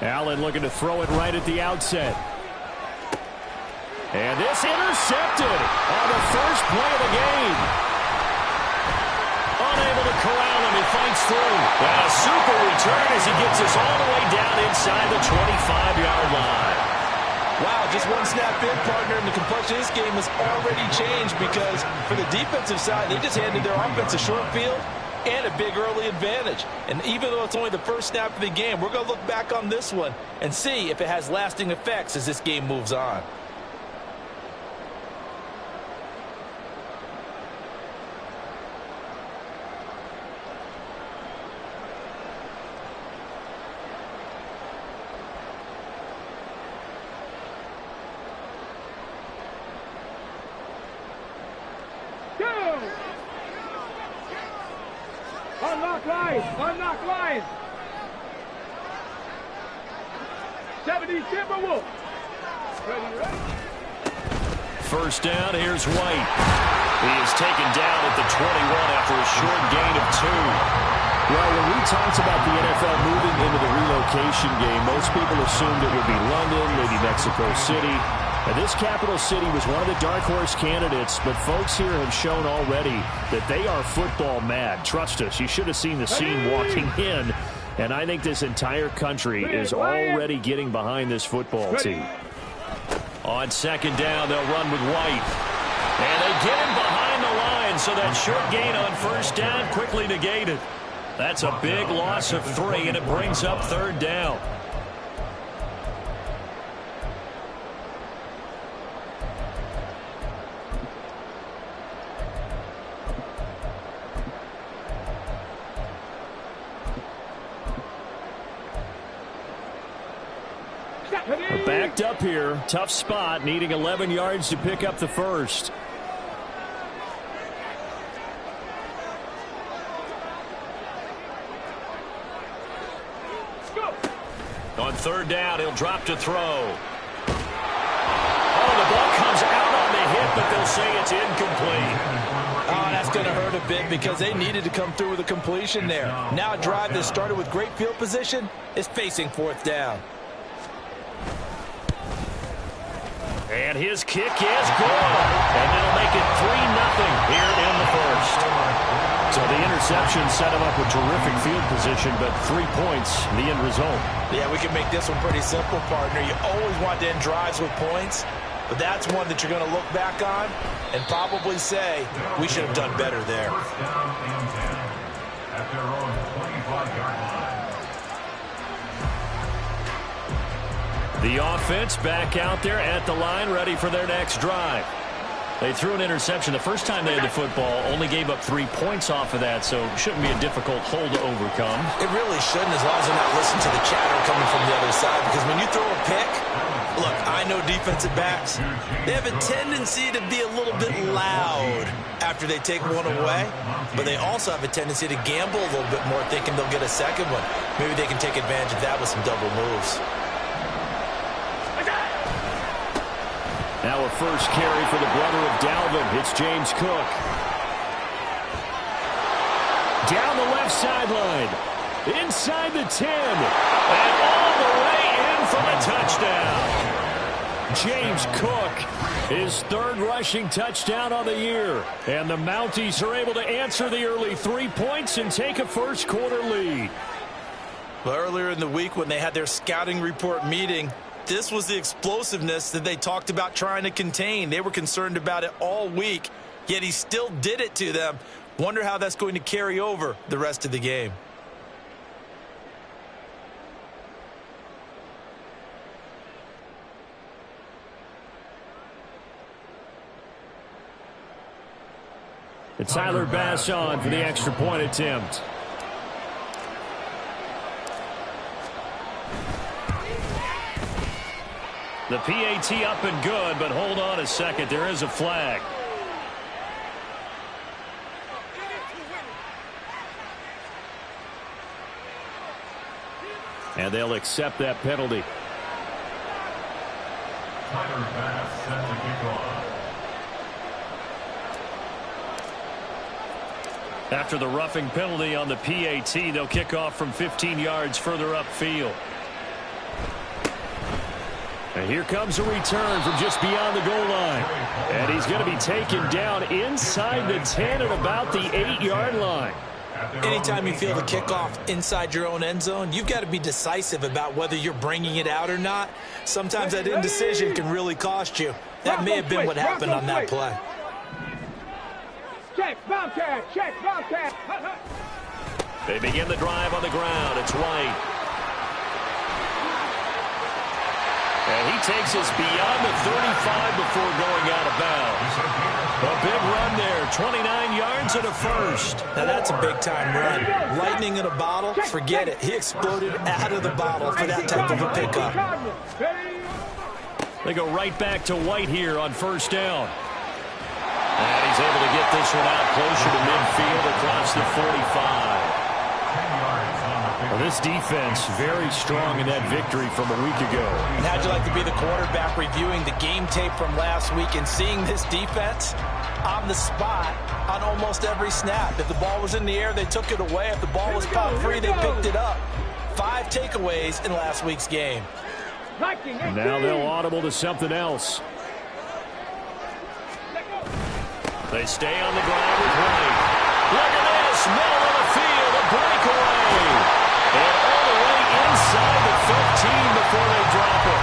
Allen looking to throw it right at the outset. And this intercepted on the first play of the game. Unable to corral him. He fights through. And a super return as he gets us all the way down inside the 25-yard line. Wow, just one snap in, partner, and the complexion of this game has already changed because for the defensive side, they just handed their offense a short field and a big early advantage. And even though it's only the first snap of the game, we're going to look back on this one and see if it has lasting effects as this game moves on. Unlock line. 70 Timberwolves. Ready. First down, here's White. He is taken down at the 21 after a short gain of 2. Well, when we talked about the NFL moving into the relocation game, most people assumed it would be London, maybe Mexico City. And this capital city was one of the dark horse candidates, but folks here have shown already that they are football mad. Trust us, you should have seen the scene walking in, and I think this entire country is already getting behind this football team. On second down, they'll run with White. And they get him behind the line, so that short gain on first down quickly negated. That's a big loss of 3, and it brings up third down. Backed up here. Tough spot. Needing 11 yards to pick up the first. On third down, he'll drop to throw. Oh, the ball comes out on the hit, but they'll say it's incomplete. Oh, that's going to hurt a bit because they needed to come through with a completion there. Now a drive that started with great field position is facing fourth down. And his kick is good. And it'll make it 3-0 here in the first. So the interception set him up with terrific field position, but 3 points, the end result. Yeah, we can make this one pretty simple, partner. You always want to end drives with points, but that's one that you're going to look back on and probably say, we should have done better there. The offense back out there at the line, ready for their next drive. They threw an interception the first time they had the football, only gave up 3 points off of that, so shouldn't be a difficult hole to overcome. It really shouldn't, as long as they're not listening to the chatter coming from the other side, because when you throw a pick, look, I know defensive backs, they have a tendency to be a little bit loud after they take one away, but they also have a tendency to gamble a little bit more, thinking they'll get a second one. Maybe they can take advantage of that with some double moves. Now a first carry for the brother of Dalvin. It's James Cook. Down the left sideline. Inside the 10. And all the way in for the touchdown. James Cook, his third rushing touchdown on the year. And the Mounties are able to answer the early 3 points and take a first quarter lead. Well, earlier in the week when they had their scouting report meeting, this was the explosiveness that they talked about trying to contain. They were concerned about it all week, yet he still did it to them. Wonder how that's going to carry over the rest of the game. It's Tyler Bass on for the extra point attempt. The PAT up and good, but hold on a second. There is a flag. And they'll accept that penalty. Tyler Bass set to kick off. After the roughing penalty on the PAT, they'll kick off from 15 yards further upfield. And here comes a return from just beyond the goal line. And he's going to be taken down inside the 10 at about the 8-yard line. Anytime you feel the kickoff inside your own end zone, you've got to be decisive about whether you're bringing it out or not. Sometimes that indecision can really cost you. That may have been what happened on that play. Check, Bobcat, check, Bobcat. They begin the drive on the ground. It's White. And he takes us beyond the 35 before going out of bounds. A big run there, 29 yards and a first. Now that's a big-time run. Lightning in a bottle, forget it. He exploded out of the bottle for that type of a pickup. They go right back to White here on first down. And he's able to get this one out closer to midfield across the 45. Well, this defense very strong in that victory from a week ago. And how'd you like to be the quarterback reviewing the game tape from last week and seeing this defense on the spot on almost every snap? If the ball was in the air, they took it away. If the ball was popped free, they picked it up. 5 takeaways in last week's game. Now they'll audible to something else. They stay on the ground with White. Look at this, middle of the field, a breakaway. And all the way inside the 15 before they drop it.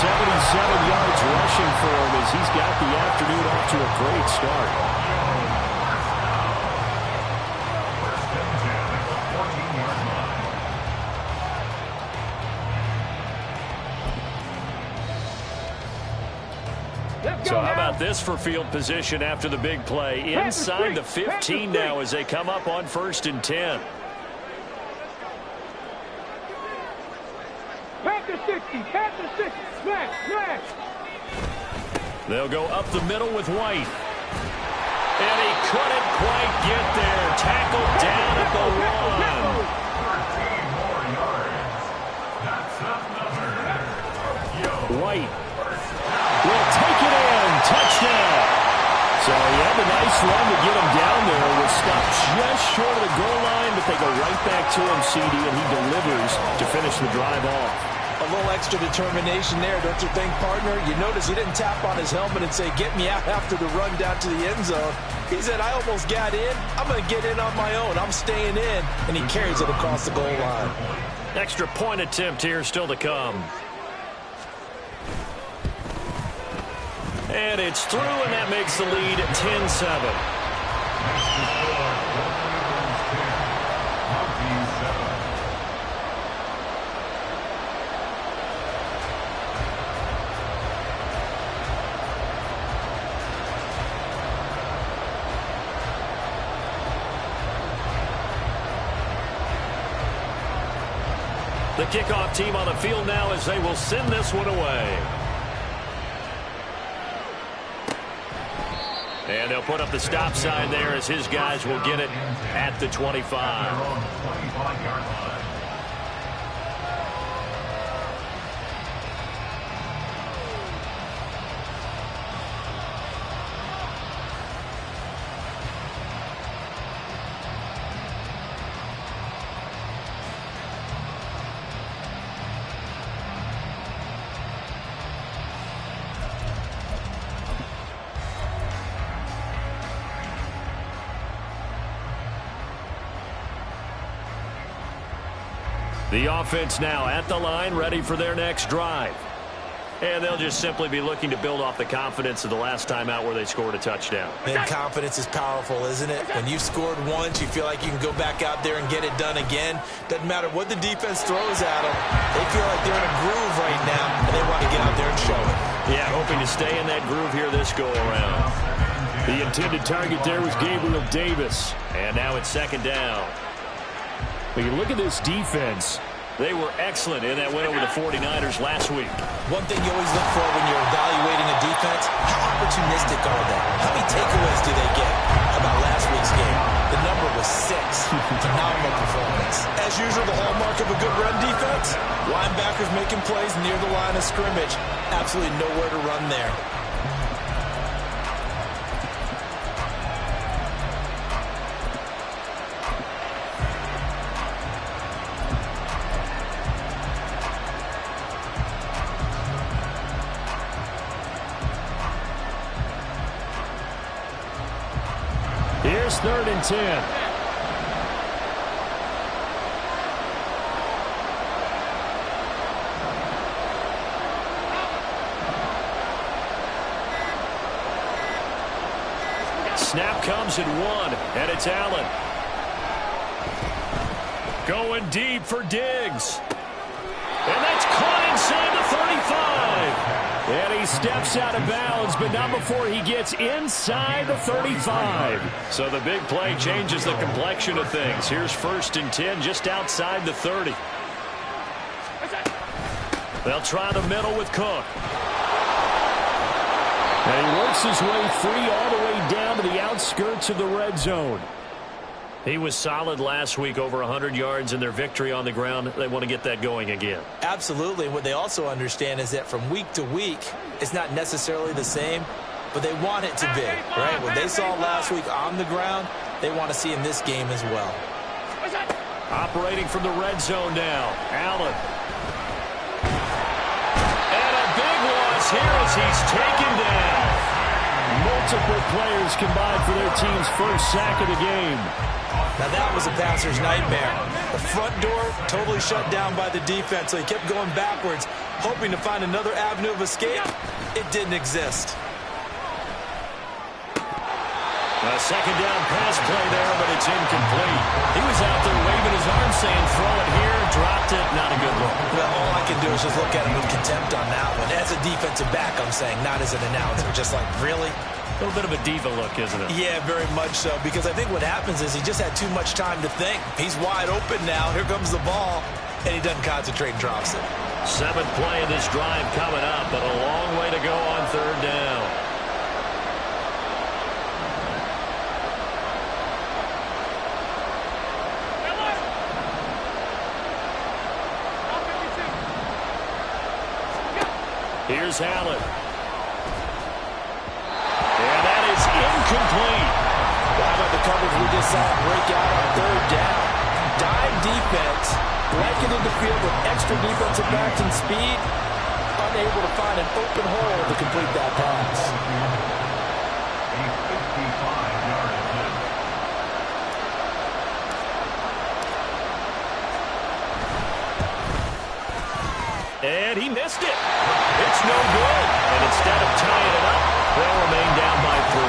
77 yards rushing for him as he's got the afternoon off to a great start. So how about this for field position after the big play? Inside the 15 now as they come up on 1st and 10. Panther 60, Panther 60, smash, smash. They'll go up the middle with White. And he couldn't quite get there. Tackled down at the 1. White will take it in. Touchdown. So he had a nice run to get him down there. Was stopped just short of the goal line, but they go right back to him, CD, and he delivers to finish the drive off. A little extra determination there, don't you think, partner? You notice he didn't tap on his helmet and say, get me out after the run down to the end zone. He said, I almost got in. I'm going to get in on my own. I'm staying in. And he carries it across the goal line. Extra point attempt here still to come. And it's through, and that makes the lead 10-7. The kickoff team on the field now as they will send this one away. And they'll put up the stop sign there as his guys will get it at the 25. The offense now at the line, ready for their next drive. And they'll just simply be looking to build off the confidence of the last time out where they scored a touchdown. Man, confidence is powerful, isn't it? When you've scored once, you feel like you can go back out there and get it done again. Doesn't matter what the defense throws at them. They feel like they're in a groove right now, and they want to get out there and show it. Yeah, hoping to stay in that groove here this go-around. The intended target there was Gabriel Davis. And now it's 2nd down. When you look at this defense, they were excellent in that win over the 49ers last week. One thing you always look for when you're evaluating a defense, how opportunistic are they? How many takeaways do they get? How about last week's game? The number was 6. Phenomenal performance. As usual, the hallmark of a good run defense, linebackers making plays near the line of scrimmage. Absolutely nowhere to run there. 3rd and 10. Snap comes at 1, and it's Allen. Going deep for Diggs. And that's caught inside the 35. And he steps out of bounds, but not before he gets inside the 35. So the big play changes the complexion of things. Here's 1st and 10 just outside the 30. They'll try the middle with Cook. And he works his way free all the way down to the outskirts of the red zone. He was solid last week, over 100 yards in their victory on the ground. They want to get that going again. Absolutely. What they also understand is that from week to week, it's not necessarily the same, but they want it to be, right? What they saw last week on the ground, they want to see in this game as well. Operating from the red zone now, Allen. And a big loss here as he's taken down. Multiple players combined for their team's first sack of the game. Now that was a passer's nightmare. The front door totally shut down by the defense, so he kept going backwards, hoping to find another avenue of escape. It didn't exist. A second down pass play there, but it's incomplete. He was out there waving his arm saying, throw it here, dropped it, not a good look. Well, all I can do is just look at him with contempt on that one. As a defensive back, I'm saying, not as an announcer. Just like, really? A little bit of a diva look, isn't it? Yeah, very much so, because I think what happens is he just had too much time to think. He's wide open now. Here comes the ball, and he doesn't concentrate and drops it. 7th play of this drive coming up, but a long way to go on 3rd down. Here's Allen. And that is incomplete. How about the coverage we just saw break out on 3rd down? Dime defense, blanketed the field with extra defensive backs and speed, unable to find an open hole to complete that pass. A 55-yard attempt. And he missed it. It's no good. And instead of tying it up, they'll remain down by 3.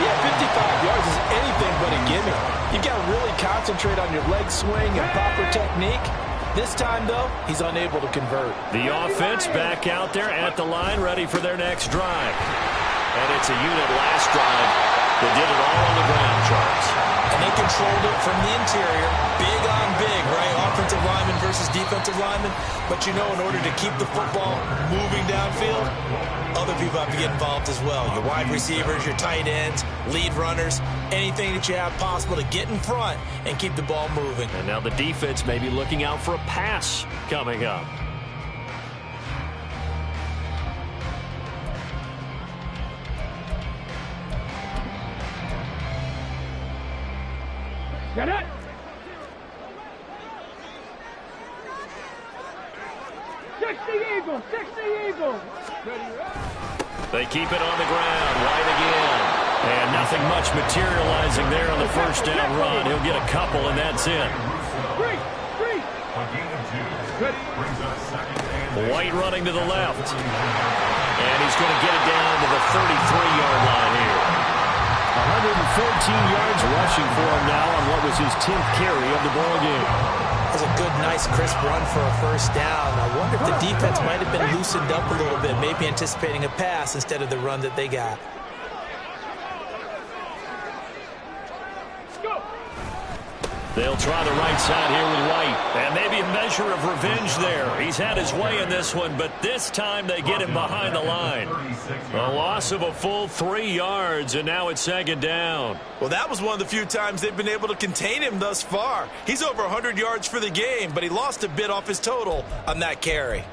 Yeah, 55 yards is anything but a gimme. You've got to really concentrate on your leg swing and proper technique. This time, though, he's unable to convert. The offense back out there at the line, ready for their next drive. And it's a unit last drive that did it all on the ground, Charles. And they controlled it from the interior. Big on big, right? Offensive lineman versus defensive lineman. But you know, in order to keep the football moving downfield, other people have to get involved as well. Your wide receivers, your tight ends, lead runners, anything that you have possible to get in front and keep the ball moving. And now the defense may be looking out for a pass coming up. Get it! Eagle! 60 Eagle! They keep it on the ground. White again. And nothing much materializing there on the first down run. He'll get a couple, and that's it. Three. White running to the left. And he's going to get it down to the 33-yard line here. 114 yards rushing for him now on what was his 10th carry of the ball game. That was a good, nice, crisp run for a first down. I wonder if the defense might have been loosened up a little bit, maybe anticipating a pass instead of the run that they got. They'll try the right side here with White. And maybe a measure of revenge there. He's had his way in this one, but this time they get him behind the line. A loss of a full 3 yards, and now it's second down. Well, that was one of the few times they've been able to contain him thus far. He's over 100 yards for the game, but he lost a bit off his total on that carry.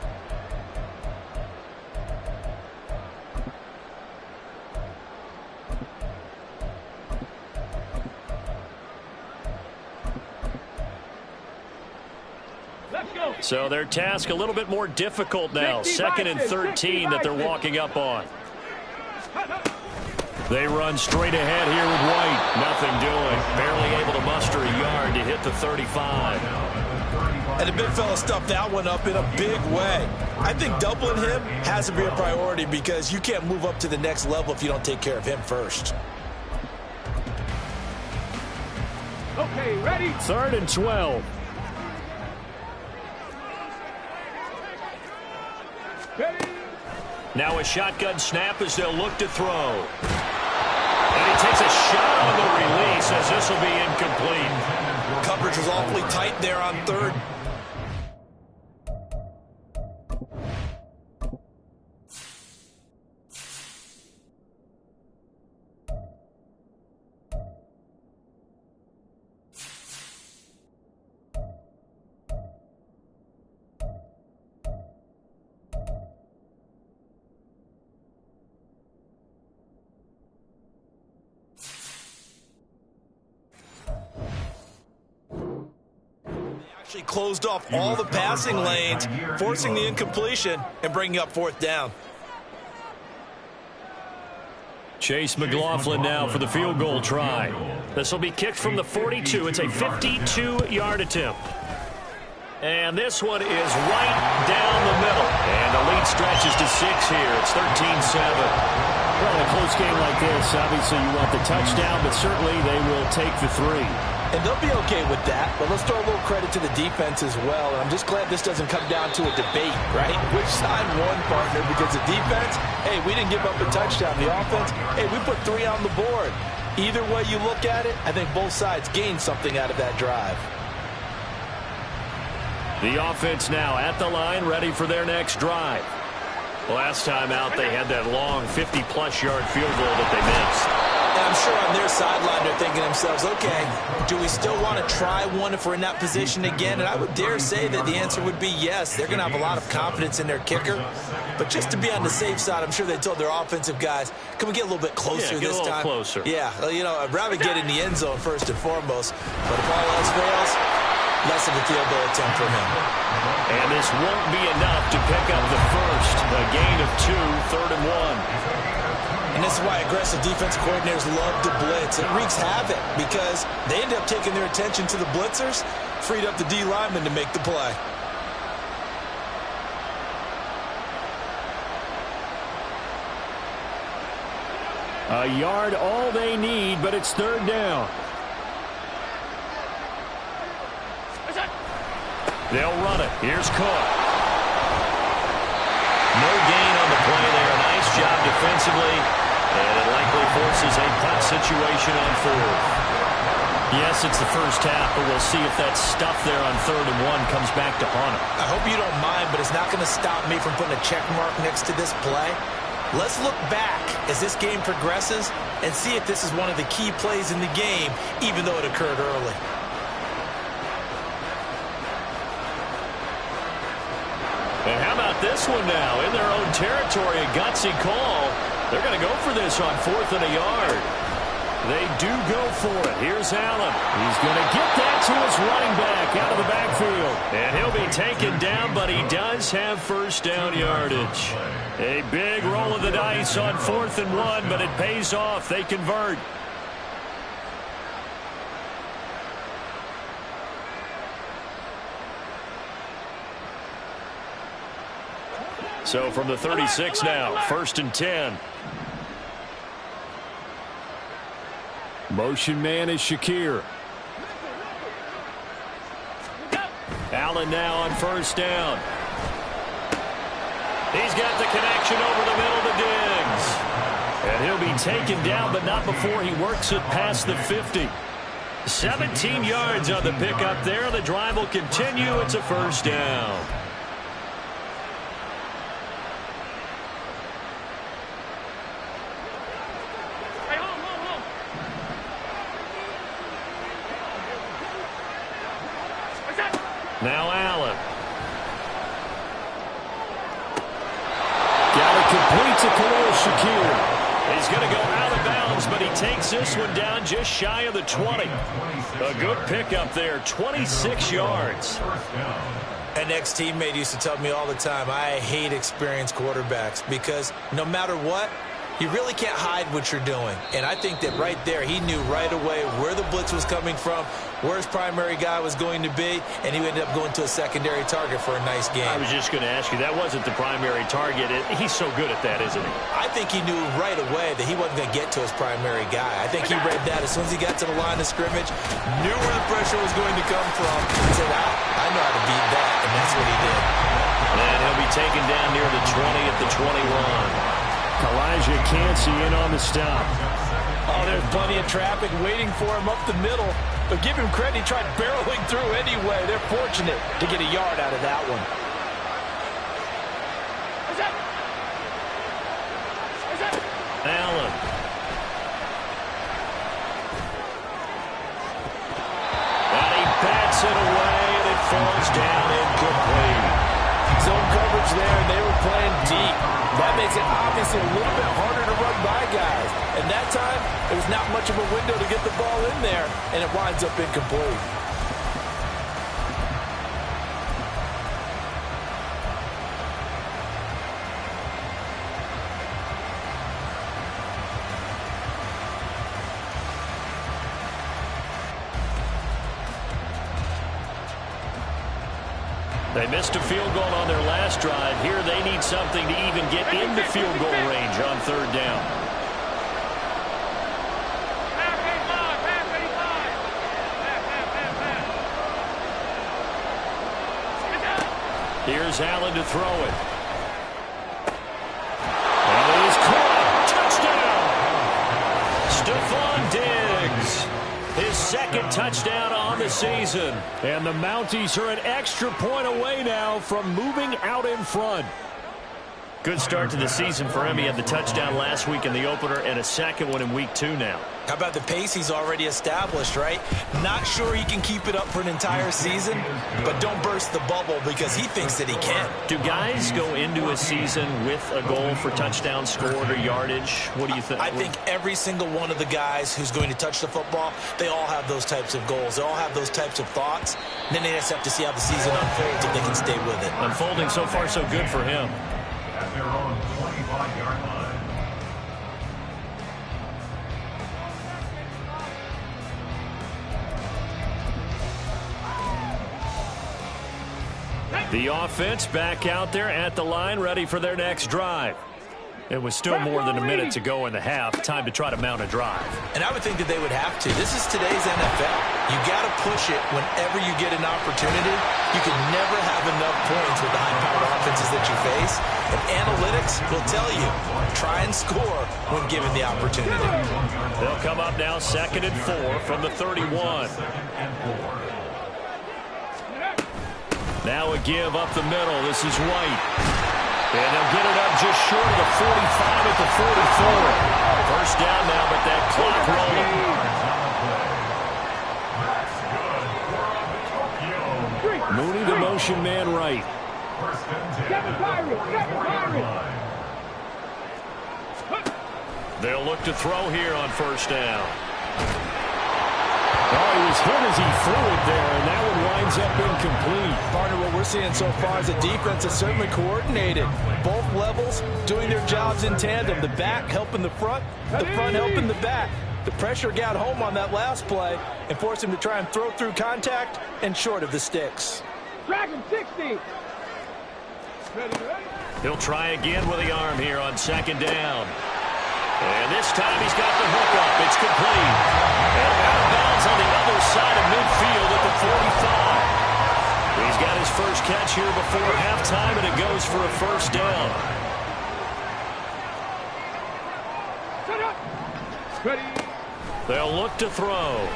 So their task a little bit more difficult now. 2nd and 13 that they're walking up on. They run straight ahead here with White. Nothing doing. Barely able to muster a yard to hit the 35. And the big fella stuffed that one up in a big way. I think doubling him has to be a priority because you can't move up to the next level if you don't take care of him first. Okay, ready? 3rd and 12. Ready? Now a shotgun snap as they'll look to throw. And he takes a shot on the release as this will be incomplete. Coverage was awfully tight there on 3rd. Actually closed off all the passing lanes, forcing the incompletion and bringing up 4th down. Chase McLaughlin now for the field goal try. This will be kicked from the 42. It's a 52-yard attempt. And this one is right down the middle. And the lead stretches to 6 here. It's 13-7. Well, in a close game like this, obviously you want the touchdown, but certainly they will take the 3. And they'll be okay with that, but let's throw a little credit to the defense as well. And I'm just glad this doesn't come down to a debate, right? Which side won, partner? Because the defense, hey, we didn't give up a touchdown. The offense, hey, we put 3 on the board. Either way you look at it, I think both sides gained something out of that drive. The offense now at the line, ready for their next drive. Last time out, they had that long 50-plus yard field goal that they missed. And I'm sure on their sideline they're thinking to themselves, okay, do we still want to try one if we're in that position again? And I would dare say that the answer would be yes. They're going to have a lot of confidence in their kicker. But just to be on the safe side, I'm sure they told their offensive guys, can we get a little bit closer this time? Get a little closer. Yeah, you know, I'd rather get in the end zone first and foremost. But if all else fails, less of a field goal attempt for him. And this won't be enough to pick up the first. A gain of 2, 3rd and 1. And this is why aggressive defensive coordinators love to blitz. It wreaks havoc because they end up taking their attention to the blitzers, freed up the D lineman to make the play. A yard all they need, but it's 3rd down. They'll run it. Here's Cook. No gain on the play there. Nice job defensively. And it likely forces a punt situation on 4th. Yes, it's the first half, but we'll see if that stuff there on 3rd and 1 comes back to haunt him. I hope you don't mind, but it's not going to stop me from putting a check mark next to this play. Let's look back as this game progresses and see if this is one of the key plays in the game, even though it occurred early. And how about this one now? In their own territory, a gutsy call. They're going to go for this on 4th and a yard. They do go for it. Here's Allen. He's going to get that to his running back out of the backfield. And he'll be taken down, but he does have 1st down yardage. A big roll of the dice on 4th and 1, but it pays off. They convert. So from the 36 now, 1st and 10. Motion man is Shakir. Allen now on 1st down. He's got the connection over the middle to Diggs. And he'll be taken down, but not before he works it past the 50. 17 yards on the pickup there. The drive will continue. It's a 1st down. Now Allen. Got it complete to Khalil Shakir. He's going to go out of bounds, but he takes this one down just shy of the 20. A good pickup there, 26 yards. An ex-teammate used to tell me all the time, I hate experienced quarterbacks because no matter what, You really can't hide what you're doing. And I think that right there, he knew right away where the blitz was coming from, where his primary guy was going to be, and he ended up going to a secondary target for a nice game. I was just going to ask you, that wasn't the primary target. He's so good at that, isn't he? I think he knew right away that he wasn't going to get to his primary guy. I think he read that as soon as he got to the line of scrimmage, knew where the pressure was going to come from, and said, I know how to beat that, and that's what he did. And he'll be taken down near the 20 at the 21. Elijah Cansey in on the stop. Oh, there's plenty of traffic waiting for him up the middle. But give him credit, he tried barreling through anyway. They're fortunate to get a yard out of that one. Allen. And he bats it away, and it falls down incomplete. Zone coverage there, and they were playing deep. That makes it obviously a little bit harder to run by guys. And that time, there was not much of a window to get the ball in there, and it winds up incomplete. They missed a field goal on their last drive. Here they need something to even get into field goal range on third down. Here's Allen to throw it. And it is caught. Touchdown. Stephon Diggs. His second touchdown on the season. And the Mounties are an extra point away now from moving out in front. Good start to the season for him. He had the touchdown last week in the opener and a second one in week 2 now. How about the pace he's already established, right? Not sure he can keep it up for an entire season, but don't burst the bubble because he thinks that he can. Do guys go into a season with a goal for touchdown scored or yardage? What do you think? I think every single one of the guys who's going to touch the football, they all have those types of goals. They all have those types of thoughts. And then they just have to see how the season unfolds if they can stay with it. Unfolding so far so good for him. At their own 25-yard line. The offense back out there at the line, ready for their next drive. It was still more than a minute to go in the half. Time to try to mount a drive. And I would think that they would have to. This is today's NFL. You got to push it whenever you get an opportunity. You can never have enough points with the high-powered offenses that you face. And analytics will tell you, try and score when given the opportunity. They'll come up now 2nd and 4 from the 31. Now a give up the middle. This is White. And they'll get it up just short of the 45 at the 44. First down now, but that clock rolling. Mooney, the motion man right. They'll look to throw here on first down. Oh, he was hit as he threw it there, and that one winds up incomplete. Partner, what we're seeing so far is the defense is certainly coordinated. Both levels doing their jobs in tandem. The back helping the front helping the back. The pressure got home on that last play and forced him to try and throw through contact and short of the sticks. Dragon 60. He'll try again with the arm here on 2nd down. And this time he's got the hook up. It's complete. And out of bounds on the other side of midfield at the 45. He's got his first catch here before halftime, and it goes for a first down. They'll look to throw.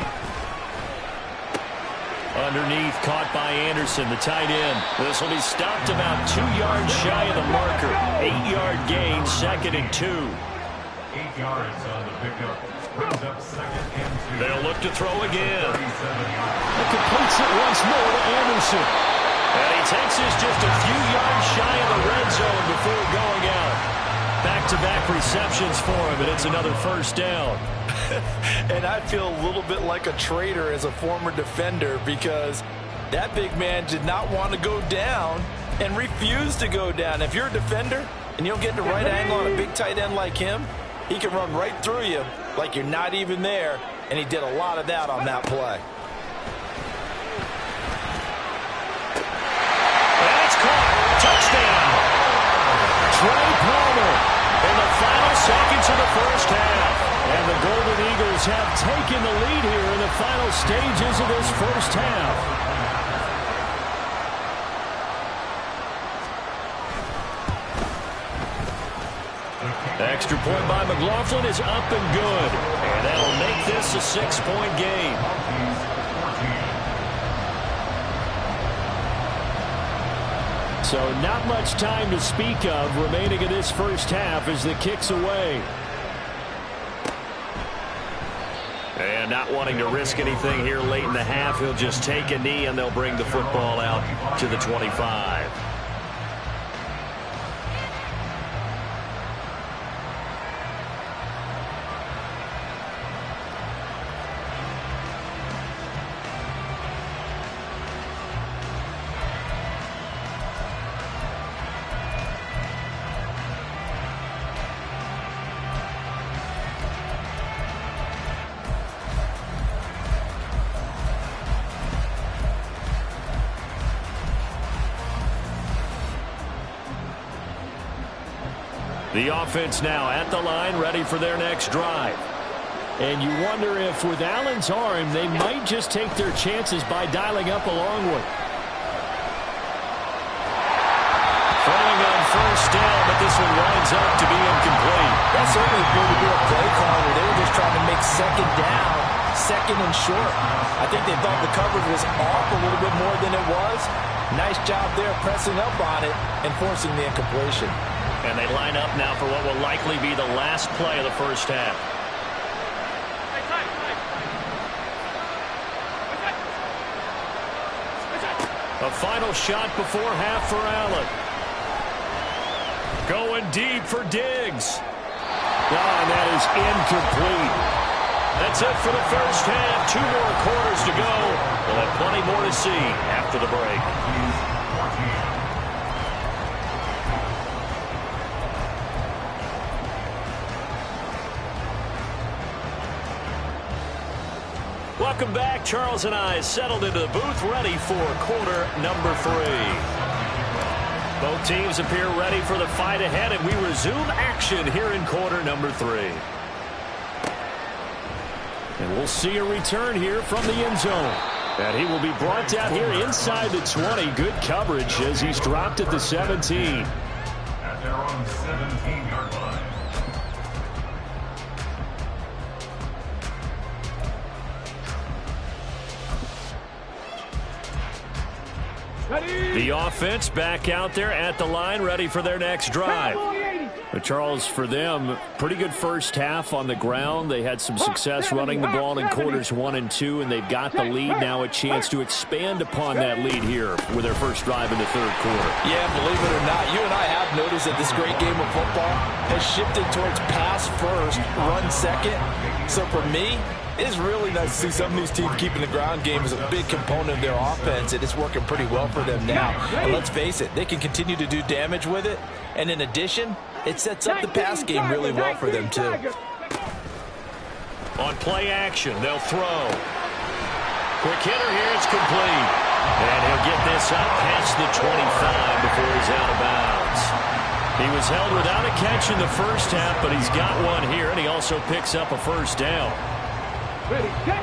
Underneath, caught by Anderson, the tight end. This will be stopped about 2 yards shy of the marker. 8-yard gain, 2nd and 2. 8 yards on the pickup. Brings up 2nd and 2. They'll look to throw again. It completes it once more to Anderson. And he takes this just a few yards shy of the red zone before going out. Back-to-back receptions for him, and it's another first down. And I feel a little bit like a traitor as a former defender because that big man did not want to go down and refused to go down. If you're a defender and you don't get the right angle on a big tight end like him, He can run right through you like you're not even there, and he did a lot of that on that play. And it's caught. Touchdown. Trey Palmer in the final seconds of the first half. And the Golden Eagles have taken the lead here in the final stages of this first half. Extra point by McLaughlin is up and good. And that'll make this a 6-point game. So not much time to speak of remaining in this first half as the kick's away. And not wanting to risk anything here late in the half, he'll just take a knee and they'll bring the football out to the 25. The offense now at the line, ready for their next drive. And you wonder if with Allen's arm, they might just take their chances by dialing up a long one. Throwing on first down, but this one winds up to be incomplete. That certainly appeared to be a play call where they were just trying to make second down, second and short. I think they thought the coverage was off a little bit more than it was. Nice job there pressing up on it and forcing the incompletion. And they line up now for what will likely be the last play of the first half. A final shot before half for Allen. Going deep for Diggs. And that is incomplete. That's it for the first half. 2 more quarters to go. We'll have plenty more to see after the break. Welcome back. Charles and I settled into the booth, ready for quarter number 3. Both teams appear ready for the fight ahead, and we resume action here in quarter number 3. And we'll see a return here from the end zone. And he will be brought down here inside the 20. Good coverage as he's dropped at the 17. At their own 17-yard line. The offense back out there at the line, ready for their next drive. But Charles, for them, pretty good first half on the ground. They had some success running the ball in quarters 1 and 2, and they've got the lead. Now a chance to expand upon that lead here with their first drive in the third quarter. Yeah, believe it or not, you and I have noticed that this great game of football has shifted towards pass first, run second. So for me, it's really nice to see some of these teams keeping the ground game as a big component of their offense, and it's working pretty well for them now. And let's face it, they can continue to do damage with it. And in addition, it sets up the pass game really well for them, too. On play action, they'll throw. Quick hitter here, it's complete. And he'll get this up past the 25 before he's out of bounds. He was held without a catch in the first half, but he's got one here, and he also picks up a first down. Ready, set.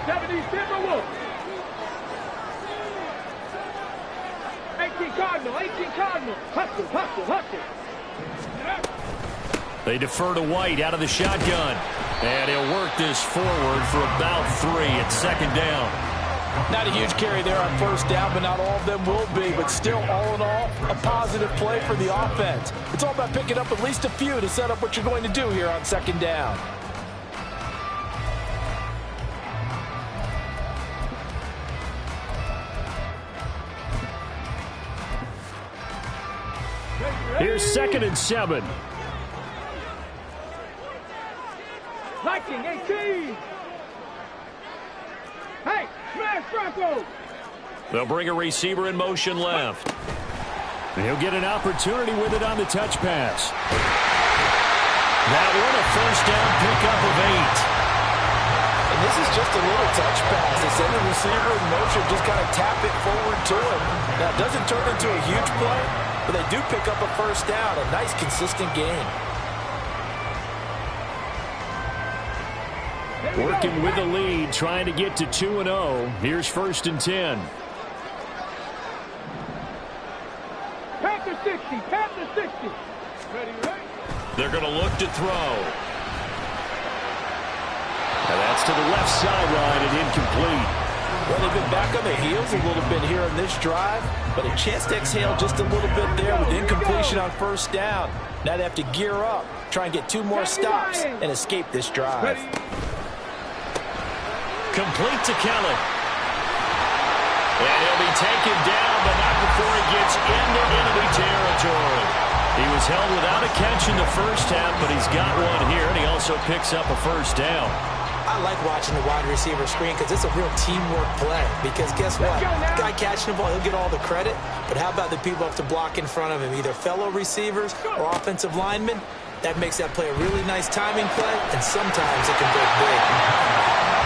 70 Timberwolves. 18 Cardinal, 18 Cardinal. Hustle, hustle, hustle. They defer to White out of the shotgun. And he'll work this forward for about 3 at second down. Not a huge carry there on first down, but not all of them will be. But still, all in all, a positive play for the offense. It's all about picking up at least a few to set up what you're going to do here on second down. Here's 2nd and 7. Liking 18. Hey, smash Bronco. They'll bring a receiver in motion left. He'll get an opportunity with it on the touch pass. That one, a first down pickup of 8. And this is just a little touch pass. They send the receiver in motion, just kind of tap it forward to him. Now, it doesn't turn into a huge play, but they do pick up a first down. A nice, consistent gain. Working with the lead, trying to get to 2-0. Here's 1st and 10. Panther 60, Panther 60. Ready, ready. They're going to look to throw. And that's to the left sideline and incomplete. Well, they've been back on their heels a little bit here on this drive, but a chance to exhale just a little bit there with incompletion on first down. Now they have to gear up, try and get 2 more stops, and escape this drive. Complete to Kelly. And he'll be taken down, but not before he gets into enemy territory. He was held without a catch in the first half, but he's got one here, and he also picks up a first down. I like watching the wide receiver screen because it's a real teamwork play. Because guess what? The guy catching the ball, he'll get all the credit. But how about the people up to block in front of him, either fellow receivers or offensive linemen? That makes that play a really nice timing play, and sometimes it can break big.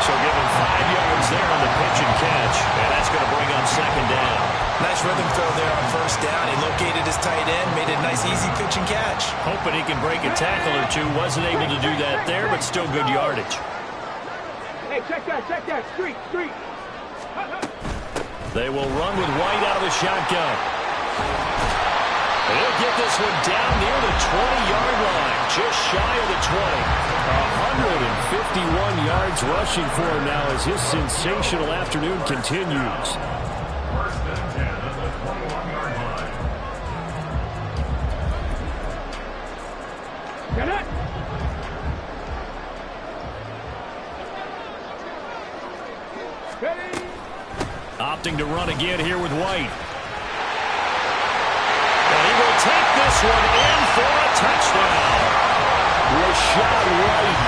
So give him 5 yards there on the pitch and catch, and that's going to bring up 2nd down. Nice rhythm throw there on first down. He located his tight end, made it a nice, easy pitch and catch. Hoping he can break a tackle or two. Wasn't able to do that there, but still good yardage. Hey, check that. Street. They will run with White out of the shotgun. He'll get this one down near the 20-yard line, just shy of the 20. 151 yards rushing for him now as his sensational afternoon continues. 1st and 10 at the 21-yard line. Get it. Ready. Opting to run again here with White. And he will take this one in for a touchdown. Rashad White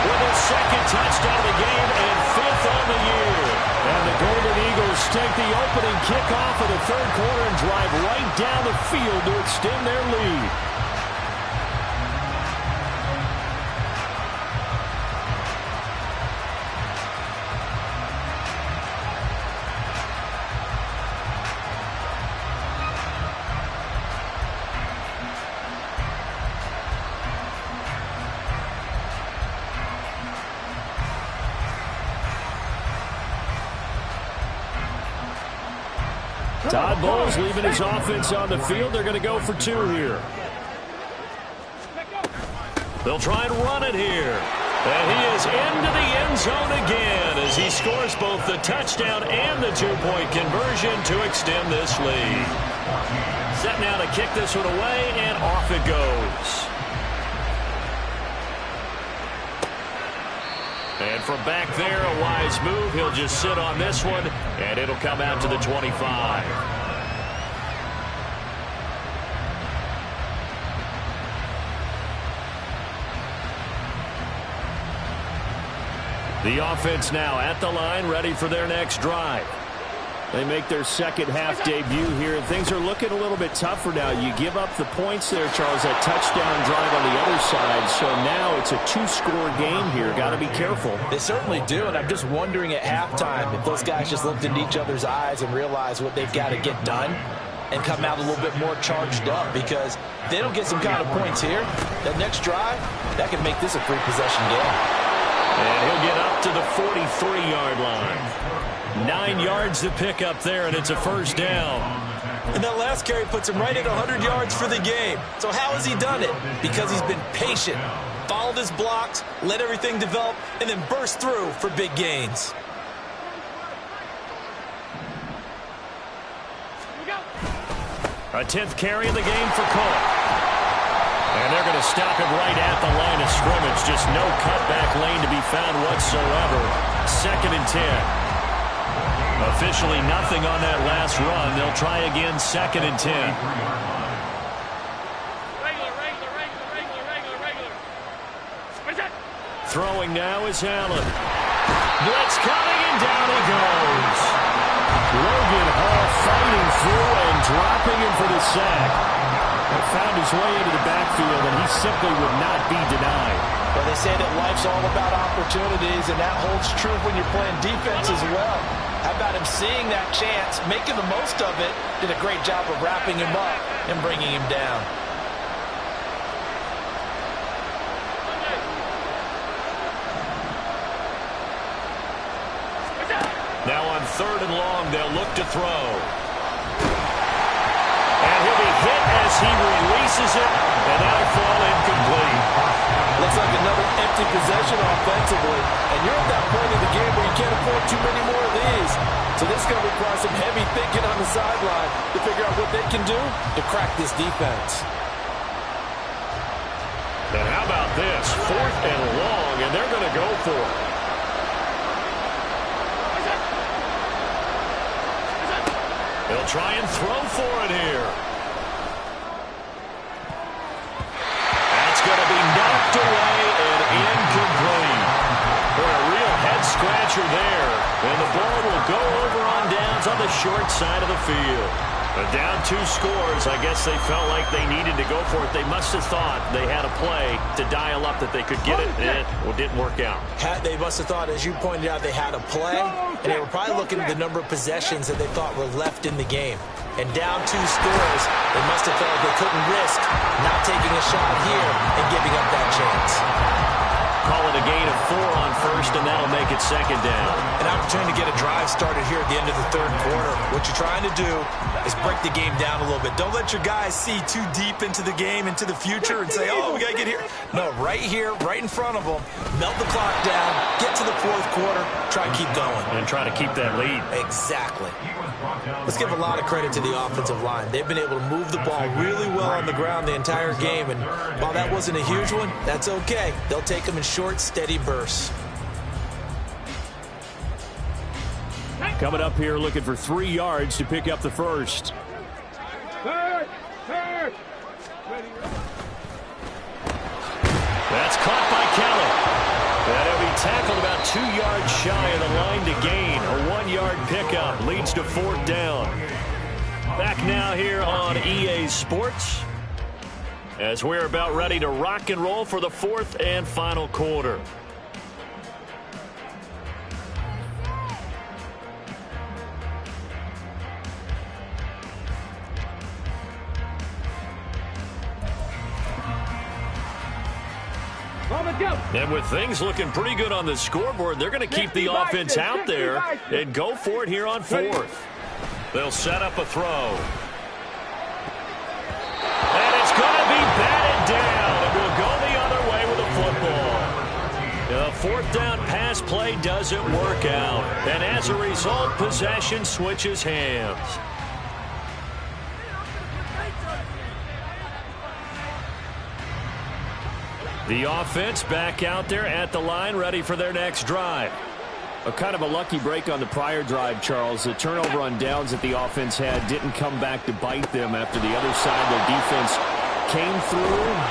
with his 2nd touchdown of the game and 5th on the year. And the Golden Eagles take the opening kickoff of the 3rd quarter and drive right down the field to extend their lead. Todd Bowles leaving his offense on the field. They're going to go for 2 here. They'll try and run it here. And he is into the end zone again as he scores both the touchdown and the 2-point conversion to extend this lead. Set now to kick this one away, and off it goes. And from back there, a wise move. He'll just sit on this one, and it'll come out to the 25. The offense now at the line, ready for their next drive. They make their 2nd half debut here, and things are looking a little bit tougher now. You give up the points there, Charles, that touchdown drive on the other side, so now it's a 2-score game here. Got to be careful. They certainly do, and I'm just wondering at halftime if those guys just looked into each other's eyes and realized what they've got to get done and come out a little bit more charged up, because if they don't get some kind of points here, that next drive, that can make this a 3-possession game. And he'll get up to the 43-yard line. 9 yards to pick up there, and it's a first down. And that last carry puts him right at 100 yards for the game. So how has he done it? Because he's been patient, followed his blocks, let everything develop, and then burst through for big gains. A 10th carry in the game for Cole. And they're going to stop him right at the line of scrimmage. Just no cutback lane to be found whatsoever. 2nd and 10. Officially nothing on that last run. They'll try again, 2nd and 10. Throwing now is Allen. Blitz coming, and down he goes. Logan Hall fighting through and dropping him for the sack. Found his way into the backfield, and he simply would not be denied. Well, they say that life's all about opportunities, and that holds true when you're playing defense as well. How about him seeing that chance, making the most of it, did a great job of wrapping him up and bringing him down. Now on 3rd and long, they'll look to throw. And he'll be hit as he releases it, and that'll fall incomplete. Looks like another empty possession offensively, and you're at that point in the game where you can't afford too many more of these. So this is going to require some heavy thinking on the sideline to figure out what they can do to crack this defense. And how about this? 4th and long, and they're going to go for it. They'll try and throw for it here. That's going to be knocked away and incomplete. For a real head-scratcher there. And the ball will go over on downs on the short side of the field. But down 2 scores, I guess they felt like they needed to go for it. They must have thought they had a play to dial up that they could get it, and it didn't work out. They must have thought, as you pointed out, they had a play, and they were probably looking at the number of possessions that they thought were left in the game. And down 2 scores, they must have felt like they couldn't risk not taking a shot here and giving up that chance. Call it a gain of 4 on 1st, and that'll make it 2nd down. An opportunity to get a drive started here at the end of the 3rd quarter. What you're trying to do is break the game down a little bit. Don't let your guys see too deep into the game, into the future, and say, oh, we got to get here. No, right here, right in front of them, melt the clock down, get to the 4th quarter, try and keep going. And try to keep that lead. Exactly. Let's give a lot of credit to the offensive line. They've been able to move the ball really well on the ground the entire game, and while that wasn't a huge one, that's okay. They'll take them in short, steady bursts. Coming up here looking for 3 yards to pick up the first. That's caught by Kelly. And he'll be tackled about 2 yards shy of the line to gain. A 1-yard pickup leads to 4th down. Back now here on EA Sports as we're about ready to rock and roll for the 4th and final quarter. And with things looking pretty good on the scoreboard, they're going to keep the offense out there and go for it here on 4th. They'll set up a throw. And it's going to be batted down, and we'll go the other way with the football. The 4th down pass play doesn't work out, and as a result, possession switches hands. The offense back out there at the line, ready for their next drive. A kind of a lucky break on the prior drive, Charles. The turnover on downs that the offense had didn't come back to bite them after the other side. Their defense came through,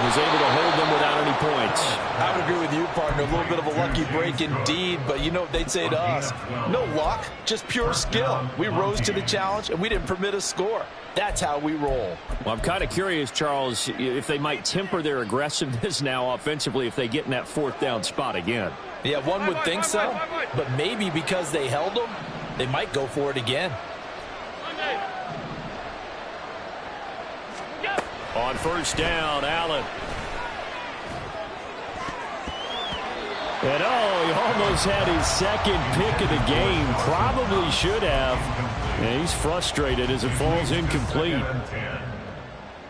was able to hold them without any points. I would agree with you, partner. A little bit of a lucky break indeed, but you know what they'd say to us? No luck, just pure skill. We rose to the challenge, and we didn't permit a score. That's how we roll. Well, I'm kind of curious, Charles, if they might temper their aggressiveness now offensively if they get in that 4th down spot again. Yeah, one would think so, but maybe because they held them, they might go for it again. On 1st down, Allen. And he almost had his 2nd pick of the game. Probably should have. And he's frustrated as it falls incomplete.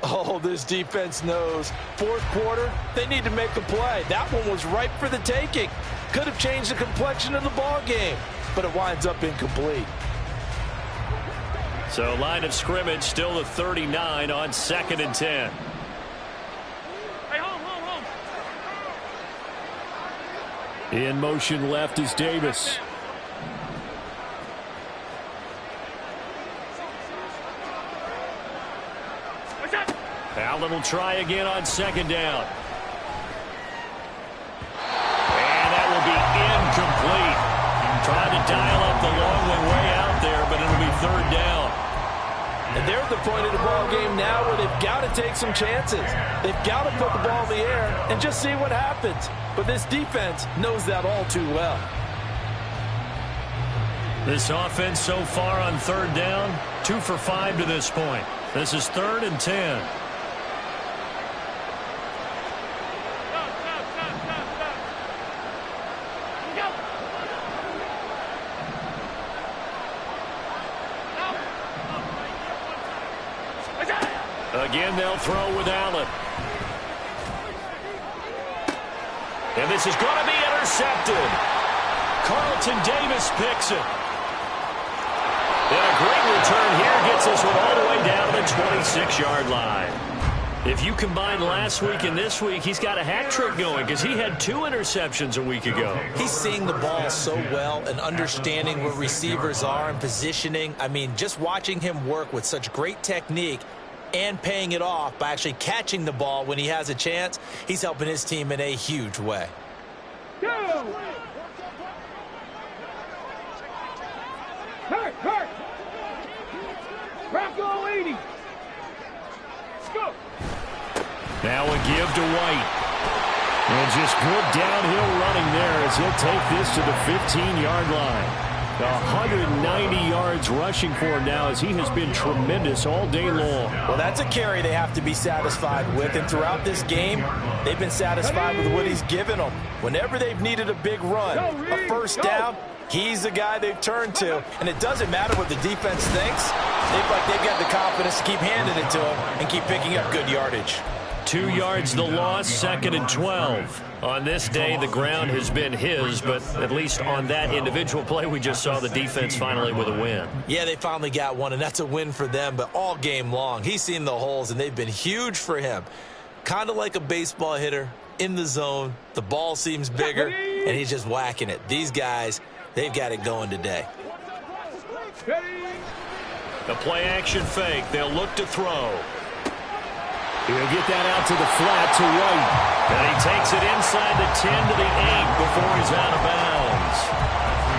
Oh, this defense knows. 4th quarter, they need to make a play. That one was ripe for the taking. Could have changed the complexion of the ball game, but it winds up incomplete. So line of scrimmage still the 39 on 2nd and 10. In motion left is Davis. Allen will try again on 2nd down. And that will be incomplete. Trying to dial up the long way out there, but it'll be 3rd down. And they're at the point of the ball game now where they've got to take some chances. They've got to put the ball in the air and just see what happens. But this defense knows that all too well. This offense so far on third down, 2 for 5 to this point. This is 3rd and 10. Again, they'll throw with Allen. And this is going to be intercepted. Carlton Davis picks it. And a great return here gets this one all the way down to the 26-yard line. If you combine last week and this week, he's got a hat trick going because he had 2 interceptions a week ago. He's seeing the ball so well and understanding where receivers are and positioning. I mean, just watching him work with such great technique and paying it off by actually catching the ball when he has a chance, he's helping his team in a huge way. Go! Hurt! Rocco 80. Let's go. Now a give to White. And just good downhill running there as he'll take this to the 15-yard line. 190 yards rushing for him now as he has been tremendous all day long. Well, that's a carry they have to be satisfied with. And throughout this game, they've been satisfied with what he's given them. Whenever they've needed a big run, a first down, he's the guy they've turned to. And it doesn't matter what the defense thinks. They've got the confidence to keep handing it to him and keep picking up good yardage. 2 yards the loss, 2nd and 12. On this day, the ground has been his, but at least on that individual play, we just saw the defense finally with a win. Yeah, they finally got one, and that's a win for them, but all game long, he's seen the holes, and they've been huge for him. Kind of like a baseball hitter in the zone. The ball seems bigger, and he's just whacking it. These guys, they've got it going today. The play-action fake. They'll look to throw. He'll get that out to the flat to White. And he takes it inside the 10 to the 8 before he's out of bounds.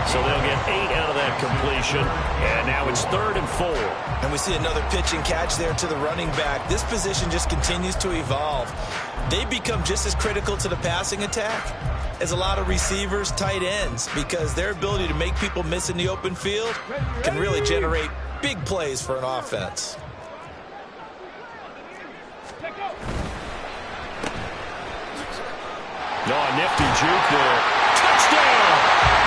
So they'll get 8 out of that completion. And now it's 3rd and 4. And we see another pitch and catch there to the running back. This position just continues to evolve. They become just as critical to the passing attack as a lot of receivers, tight ends, because their ability to make people miss in the open field can really generate big plays for an offense. No, nifty juke there. Touchdown!